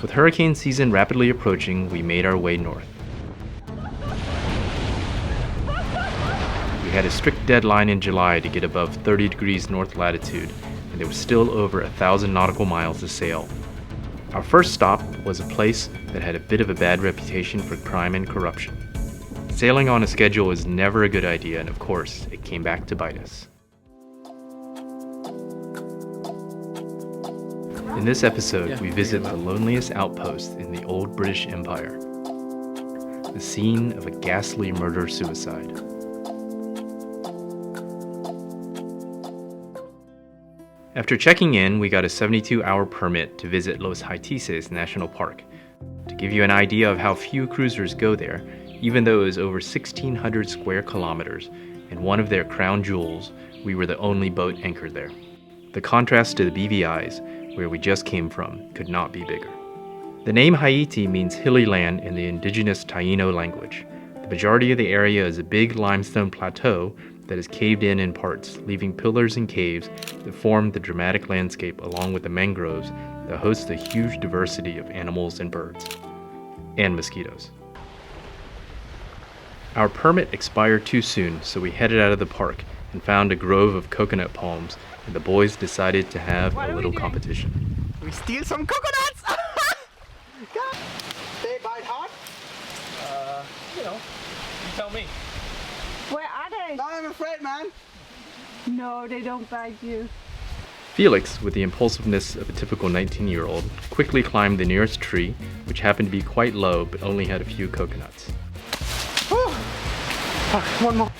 With hurricane season rapidly approaching, we made our way north. We had a strict deadline in July to get above 30 degrees north latitude, and there was still over 1,000 nautical miles to sail. Our first stop was a place that had a bit of a bad reputation for crime and corruption. Sailing on a schedule is never a good idea, and of course, it came back to bite us. In this episode, we visit the loneliest outpost in the old British Empire, the scene of a ghastly murder-suicide. After checking in, we got a 72-hour permit to visit Los Haitises National Park. To give you an idea of how few cruisers go there, even though it was over 1,600 square kilometers and one of their crown jewels, we were the only boat anchored there. The contrast to the BVIs, where we just came from, could not be bigger. The name Haiti means hilly land in the indigenous Taino language. The majority of the area is a big limestone plateau that is caved in parts, leaving pillars and caves that form the dramatic landscape along with the mangroves that host a huge diversity of animals and birds. And mosquitoes. Our permit expired too soon, so we headed out of the park and found a grove of coconut palms, and the boys decided to have a little competition. We steal some coconuts! They bite hard? You tell me. Where are they? No, I'm afraid, man. No, they don't bite you. Felix, with the impulsiveness of a typical 19-year-old, quickly climbed the nearest tree, which happened to be quite low but only had a few coconuts. One more.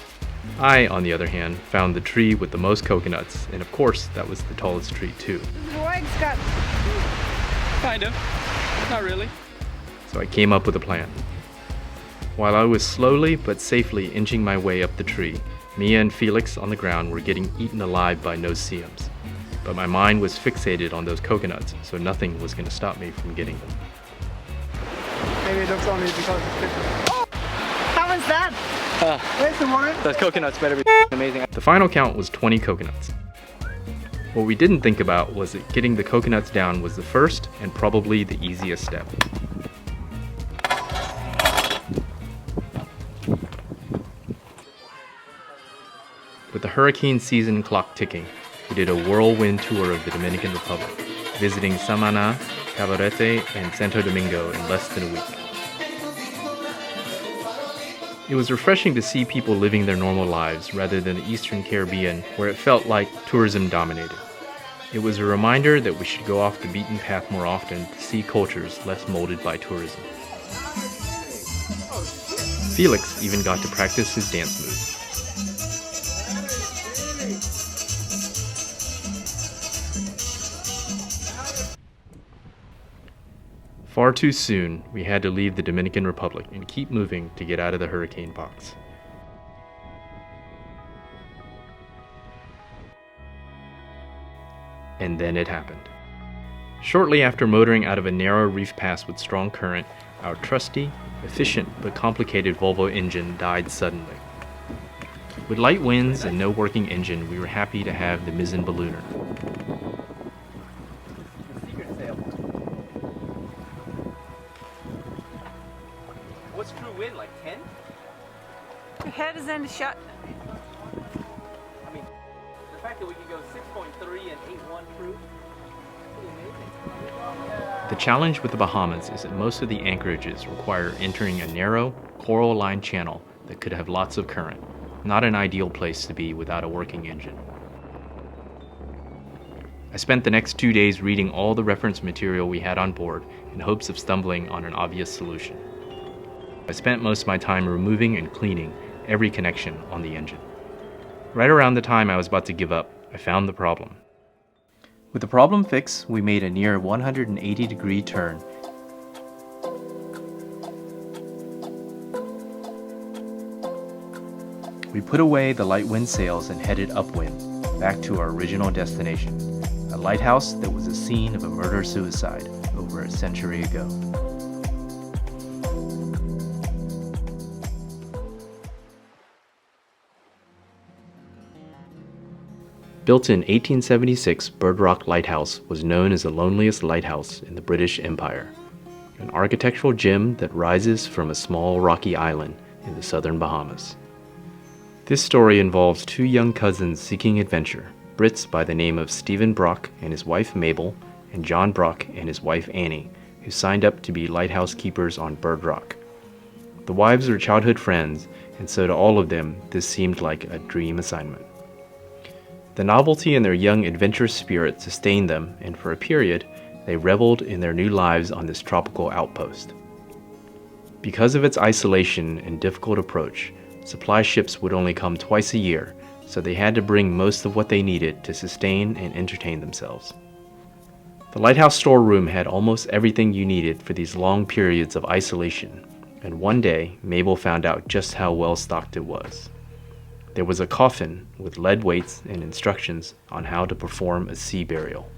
I, on the other hand, found the tree with the most coconuts, and of course, that was the tallest tree too. The legs got... Kind of. Not really. So I came up with a plan. While I was slowly but safely inching my way up the tree, Mia and Felix on the ground were getting eaten alive by no-see-ums. But my mind was fixated on those coconuts, so nothing was going to stop me from getting them. Maybe it looks only because it's different. Oh! How was that? Where's the one? Those coconuts better be amazing. The final count was 20 coconuts. What we didn't think about was that getting the coconuts down was the first and probably the easiest step. With the hurricane season clock ticking, we did a whirlwind tour of the Dominican Republic, visiting Samana, Cabarete, and Santo Domingo in less than a week. It was refreshing to see people living their normal lives rather than the Eastern Caribbean, where it felt like tourism dominated. It was a reminder that we should go off the beaten path more often to see cultures less molded by tourism. Felix even got to practice his dance moves. Far too soon, we had to leave the Dominican Republic and keep moving to get out of the hurricane box. And then it happened. Shortly after motoring out of a narrow reef pass with strong current, our trusty, efficient, but complicated Volvo engine died suddenly. With light winds and no working engine, we were happy to have the mizzen ballooner. What's true wind, like 10? Your head is in the shot. I mean, the fact that we can go 6.3 and 8.1 true, pretty amazing. The challenge with the Bahamas is that most of the anchorages require entering a narrow, coral-lined channel that could have lots of current. Not an ideal place to be without a working engine. I spent the next 2 days reading all the reference material we had on board in hopes of stumbling on an obvious solution. I spent most of my time removing and cleaning every connection on the engine. Right around the time I was about to give up, I found the problem. With the problem fixed, we made a near 180-degree turn. We put away the light wind sails and headed upwind, back to our original destination, a lighthouse that was the scene of a murder-suicide over a century ago. Built in 1876, Bird Rock Lighthouse was known as the loneliest lighthouse in the British Empire. an architectural gem that rises from a small rocky island in the southern Bahamas. This story involves two young cousins seeking adventure, Brits by the name of Stephen Brock and his wife Mabel, and John Brock and his wife Annie, who signed up to be lighthouse keepers on Bird Rock. The wives were childhood friends, and so to all of them, this seemed like a dream assignment. The novelty and their young adventurous spirit sustained them, and for a period, they reveled in their new lives on this tropical outpost. Because of its isolation and difficult approach, supply ships would only come twice a year, so they had to bring most of what they needed to sustain and entertain themselves. The lighthouse storeroom had almost everything you needed for these long periods of isolation, and one day Mabel found out just how well stocked it was. There was a coffin with lead weights and instructions on how to perform a sea burial.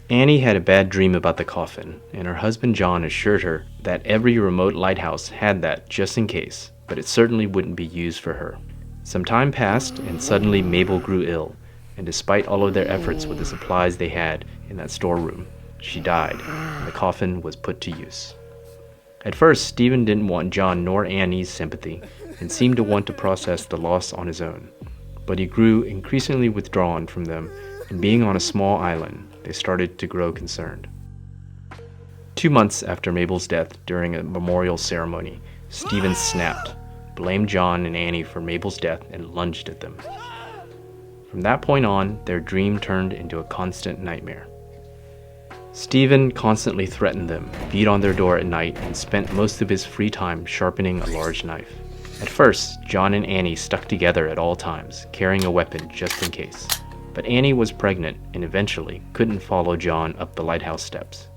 Annie had a bad dream about the coffin, and her husband John assured her that every remote lighthouse had that just in case, but it certainly wouldn't be used for her. Some time passed, and suddenly Mabel grew ill, and despite all of their efforts with the supplies they had in that storeroom, she died, and the coffin was put to use. At first, Stephen didn't want John nor Annie's sympathy, and seemed to want to process the loss on his own, but he grew increasingly withdrawn from them, and being on a small island, they started to grow concerned. 2 months after Mabel's death, during a memorial ceremony, Stephen snapped, blamed John and Annie for Mabel's death, and lunged at them. From that point on, their dream turned into a constant nightmare. Stephen constantly threatened them, beat on their door at night, and spent most of his free time sharpening a large knife. At first, John and Annie stuck together at all times, carrying a weapon just in case. But Annie was pregnant and eventually couldn't follow John up the lighthouse steps.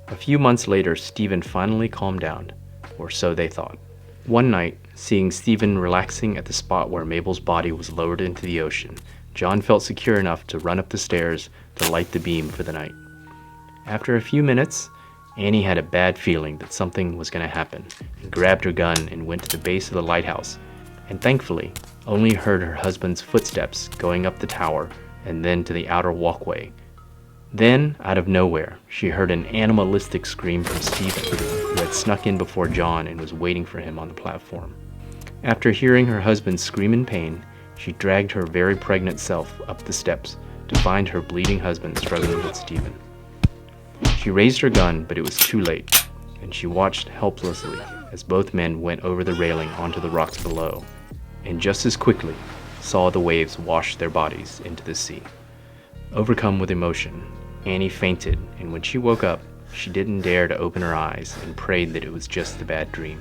A few months later, Stephen finally calmed down, or so they thought. One night, seeing Stephen relaxing at the spot where Mabel's body was lowered into the ocean, John felt secure enough to run up the stairs to light the beam for the night. After a few minutes, Annie had a bad feeling that something was going to happen, and grabbed her gun and went to the base of the lighthouse, and thankfully only heard her husband's footsteps going up the tower and then to the outer walkway. Then, out of nowhere, she heard an animalistic scream from Stephen, who had snuck in before John and was waiting for him on the platform. After hearing her husband scream in pain, she dragged her very pregnant self up the steps to find her bleeding husband struggling with Stephen. She raised her gun, but it was too late, and she watched helplessly as both men went over the railing onto the rocks below, and just as quickly saw the waves wash their bodies into the sea. Overcome with emotion, Annie fainted, and when she woke up, she didn't dare to open her eyes and prayed that it was just a bad dream.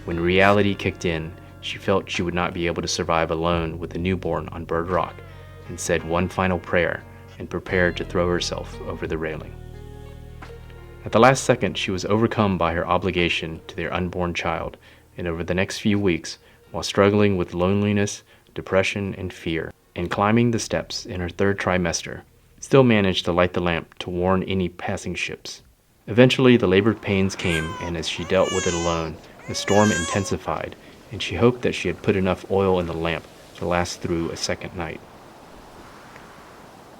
When reality kicked in, she felt she would not be able to survive alone with a newborn on Bird Rock, and said one final prayer and prepared to throw herself over the railing. At the last second, she was overcome by her obligation to their unborn child, and over the next few weeks, while struggling with loneliness, depression, and fear, and climbing the steps in her third trimester, still managed to light the lamp to warn any passing ships. Eventually, the labor pains came, and as she dealt with it alone, the storm intensified, and she hoped that she had put enough oil in the lamp to last through a second night.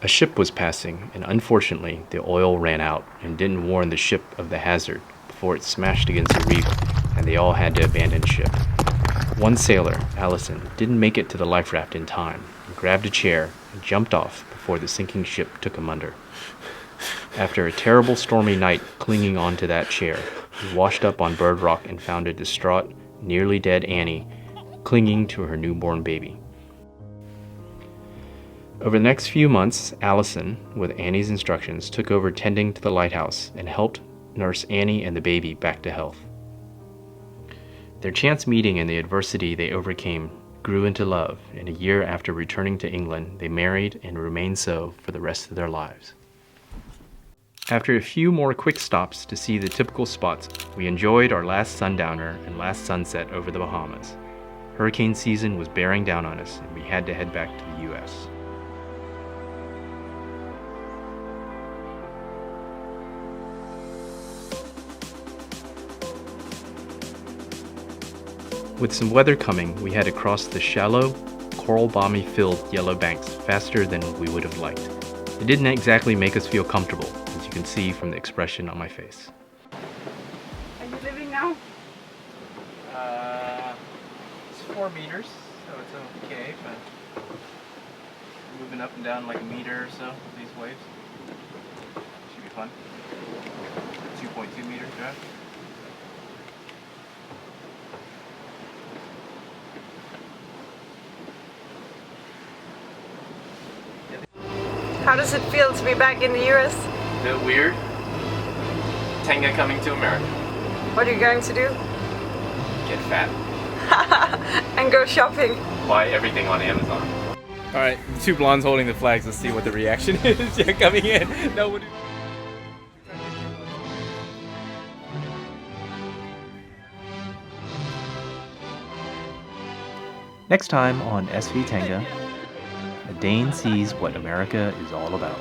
A ship was passing, and unfortunately, the oil ran out and didn't warn the ship of the hazard before it smashed against a reef, and they all had to abandon ship. One sailor, Allison, didn't make it to the life raft in time, and grabbed a chair and jumped off before the sinking ship took him under. After a terrible stormy night clinging onto that chair, he washed up on Bird Rock and found a distraught, nearly dead Annie clinging to her newborn baby. Over the next few months, Allison, with Annie's instructions, took over tending to the lighthouse and helped nurse Annie and the baby back to health. Their chance meeting and the adversity they overcame grew into love, and a year after returning to England, they married and remained so for the rest of their lives. After a few more quick stops to see the typical spots, we enjoyed our last sundowner and last sunset over the Bahamas. Hurricane season was bearing down on us, and we had to head back to the U.S. With some weather coming, we had to cross the shallow, coral balmy-filled yellow banks faster than we would have liked. It didn't exactly make us feel comfortable, as you can see from the expression on my face. now? It's 4 meters, so it's okay, but moving up and down like a meter or so with these waves. Should be fun. 2.2 meter drive. How does it feel to be back in the US? A bit weird. Tenga coming to America. What are you going to do? Get fat. And go shopping. Buy everything on Amazon. Alright, two blondes holding the flags. Let's see what the reaction is. Yeah, coming in. No, what Next time on SV Tenga, a Dane sees what America is all about.